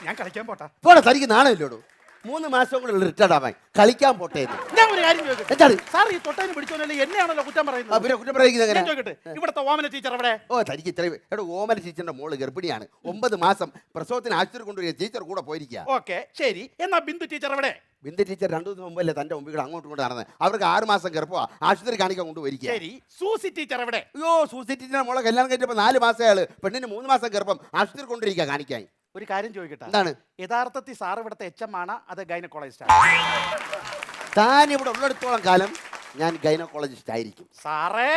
ഞാൻ കളിക്കാൻ പോട്ടാ. പോടാ, തനിക്ക് നാണമില്ലോടൂ. 3 മാസം കൂടെ റിട്ടയർഡ് ആവാൻ കളിക്കാൻ പോട്ടെ. ഞാൻ ഒരു കാര്യം ചോദിക്കട്ടെ എന്താണ്? സാർ ഈ തൊട്ടതിന് പിടിച്ചോന്നല്ലേ എന്നെയാണല്ലോ കുറ്റം പറയുന്നത്. പിന്നെ കുറ്റം പറയുന്നത് ഞാൻ എങ്ങനെ? ചോദിക്കട്ടെ, ഇവിടുത്തെ ഓമന ടീച്ചർ എവിടെ? ഓ, തനിക്ക് ഇത്രയും എടോ, ഓമന ടീച്ചറിന്റെ മോള് ഗർഭിണിയാണ്. 9 മാസം പ്രസവത്തിന് ആശുപത്രി കൊണ്ടുവരിക. ടീച്ചർ കൂടെ പോയിരിക്കുക. ഓക്കെ ശരി, എന്നാ ബിന്ദു ടീച്ചർ എവിടെ? ബിന്ദു ടീച്ചർ 2 ദിവസം മുമ്പല്ലേ തന്റെ മുമ്പിൽ അങ്ങോട്ടും കൊണ്ട് നടന്നത്. അവർക്ക് 6 മാസം ഗർഭമാണ്. ആശുപത്രി കാണിക്കാൻ കൊണ്ടുപോയിരിക്കുക. ശരി, സൂസി ടീച്ചർ എവിടെ? അയ്യോ, സൂസി ടീച്ചറിന്റെ മോളെ കല്യാണം കഴിഞ്ഞപ്പോൾ 4 മാസം ആള്, പെണ്ണിന് 3 മാസം ഗർഭം. ആശുപത്രി കൊണ്ടിരിക്കുക കാണിക്കാൻ. ഒരു കാര്യം ചോദിക്കട്ടെ, എന്താണ്? യഥാർത്ഥത്തിൽ സാർ ഇവിടുത്തെ HM ആണ് അത് ഗൈനക്കോളജിസ്റ്റ്? താൻ ഇവിടെ ഉള്ളിടത്തോളം കാലം ഞാൻ ഗൈനക്കോളജിസ്റ്റ് ആയിരിക്കും. സാറേ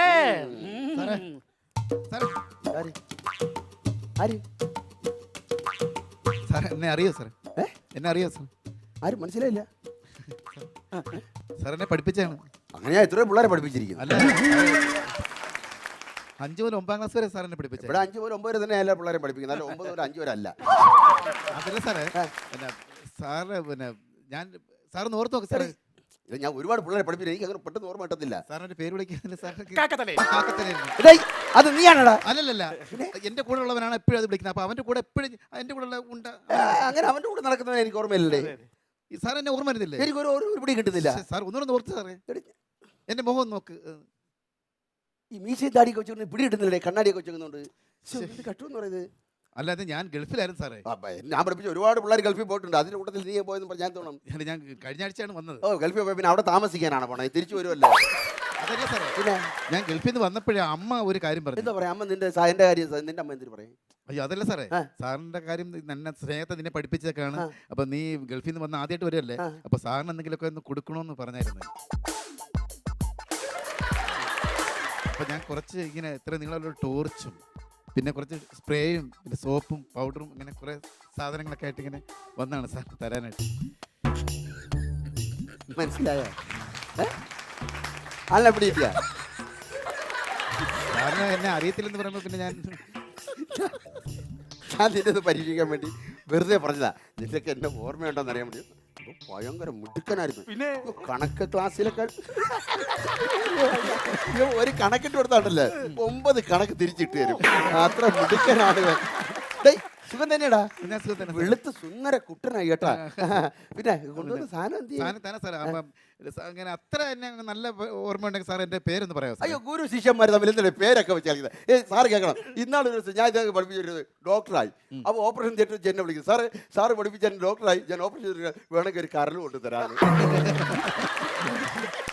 സാറേ. സാറേ ആര്? ആര്? സാർ എന്നെ അറിയോ സാർ? ഏ? എന്നെ അറിയോ സാർ? ആരും മനസ്സിലായില്ല. സാർ എന്നെ പഠിപ്പിച്ചാണ്. അങ്ങനെ ഞാൻ ഇത്രയും പിള്ളേരെ പഠിപ്പിച്ചിരിക്കുന്നു. അല്ല 5 മുതൽ 9 ക്ലാസ് വരെ സാർ എന്നെ പഠിപ്പിച്ചത്. ഇവിടെ 5 മുതൽ 9 വരെ തന്നെ എല്ലാ പിള്ളേരെ പഠിപ്പിക്കുന്നത്. അല്ല 9 മുതൽ 5 വരെ അല്ല. അതല്ല സാറേ, പിന്നെ സാറ് പിന്നെ ഞാൻ സാറിന് ഓർത്ത് നോക്ക് സാറേ. ഇത് ഞാൻ ഒരുപാട് പിള്ളേരെ പഠിപ്പിച്ചു. എനിക്ക് അങ്ങനെ പെട്ടെന്ന് ഓർമ്മ കിട്ടത്തില്ല. സാറിന്റെ പേര് വിളിക്കുന്നില്ല സാർ. കാക്കത്തലേ. എടേയ്, അത് നീയാണടാ. അല്ലല്ല, എന്റെ കൂടെ ഉള്ളവനാണ് എപ്പോഴും അത് വിളിക്കുന്നത്. അപ്പൊ അവന്റെ കൂടെ എപ്പോഴും എന്റെ കൂടെ ഉണ്ട്. അങ്ങനെ അവന്റെ കൂടെ നടക്കുന്നത് എനിക്ക് ഓർമ്മയില്ലേ. സാർ എന്നെ ഓർമ്മ വരുന്നില്ലേ? എനിക്ക് ഒരു പിടി കിട്ടുന്നില്ല. സാർ ഒന്നുകൂടെ ഓർത്ത് സാറേ. എന്റെ മുഖം ഒന്ന് നോക്ക്. ഈ മീശയും താടിയൊക്കെ വെച്ചുകൊണ്ട് പിടി കിട്ടുന്നില്ലേ? കണ്ണാടിയൊക്കെ വെച്ചുകൊണ്ട് കട്ടുമെന്ന് പറയുന്നത്. അല്ലാതെ ഞാൻ ഗൾഫിലായിരുന്നു സാറേ. ഞാൻ പഠിപ്പിച്ച ഒരുപാട് പിള്ളേർ ഗൾഫിൽ പോയിട്ടുണ്ട്. അതിന്റെ കൂട്ടത്തിൽ നീ പോയെന്ന് പറഞ്ഞാൽ തോന്നും. ഞാൻ കഴിഞ്ഞ ആഴ്ചയാണ് വന്നത്. ഓ, ഗൾഫിൽ പോയി പിന്നെ അവിടെ താമസിക്കാനാണ് പോണത്. തിരിച്ചു വരുമല്ലോ. അതല്ല സാറേ, പിന്നെ ഞാൻ ഗൾഫിൽ നിന്ന് വന്നപ്പോഴേ അമ്മ ഒരു കാര്യം പറഞ്ഞു. എന്താ പറയാ? അമ്മ നിന്റെ എന്റെ കാര്യം നിന്റെ അമ്മ എന്തിനു പറയും? അയ്യോ അതല്ല സാറേ, സാറിന്റെ കാര്യം നിന്നെ സ്നേഹത്തെ നിന്നെ പഠിപ്പിച്ചൊക്കെയാണ്. അപ്പൊ നീ ഗൾഫിൽ നിന്ന് വന്ന് ആദ്യമായിട്ട് വരുമല്ലേ, അപ്പൊ സാറിന് എന്തെങ്കിലുമൊക്കെ ഒന്ന് കൊടുക്കണമെന്ന് പറഞ്ഞായിരുന്നു. അപ്പൊ ഞാൻ കുറച്ച് ഇങ്ങനെ ഇത്ര നിങ്ങളുള്ള ടോർച്ചും പിന്നെ കുറച്ച് സ്പ്രേയും പിന്നെ സോപ്പും പൗഡറും ഇങ്ങനെ കുറെ സാധനങ്ങളൊക്കെ ആയിട്ട് ഇങ്ങനെ വന്നാണ് സാർ തരാനായിട്ട്. മനസ്സിലായോ? അല്ല പിടിയില്ല. സാറിന് എന്നെ അറിയത്തില്ലെന്ന് പറയുമ്പോൾ പിന്നെ ഞാൻ നിന്നെ പരീക്ഷിക്കാൻ വേണ്ടി വെറുതെ പറഞ്ഞതാ. നിനക്ക് എന്നെ ഓർമ്മയുണ്ടോന്ന് അറിയാൻ വേണ്ടി. ഭയങ്കര മിടുക്കനായിരുന്നു. പിന്നെ കണക്ക് ക്ലാസ്സിലൊക്കെ ഒരു കണക്കിട്ട് കൊടുത്താണ്ടല്ലേ 9 കണക്ക് തിരിച്ചിട്ട് തരും. അത്ര മിടുക്കനാണ്. സുഖം തന്നെയാടാ. വെളുത്ത് സുന്ദര കുട്ടനായി കേട്ടാ. പിന്നെ കൊണ്ടുവന്ന സാധനം എന്ത് അങ്ങനെ അത്ര എന്നെ നല്ല ഓർമ്മ ഉണ്ടെങ്കിൽ സാർ എന്റെ പേരൊന്ന് പറയാം. അയ്യോ, ഗുരു ശിഷ്യന്മാർ തമ്മിൽ എന്താണ് പേരൊക്കെ വെച്ചാൽ സാറ് കേൾക്കണം. ഇന്നാളെ ഒരു ദിവസം ഞാൻ ഇതൊക്കെ പഠിപ്പിച്ചിരുന്നത് ഡോക്ടറായി. അപ്പോൾ ഓപ്പറേഷൻ തിയേറ്ററിൽ വെച്ച് എന്നെ വിളിക്കും. സാറ് പഠിപ്പിച്ച ഡോക്ടറായി, ഞാൻ ഓപ്പറേഷൻ വേണമെങ്കിൽ ഒരു കരൽ കൊണ്ടുതരാണ്.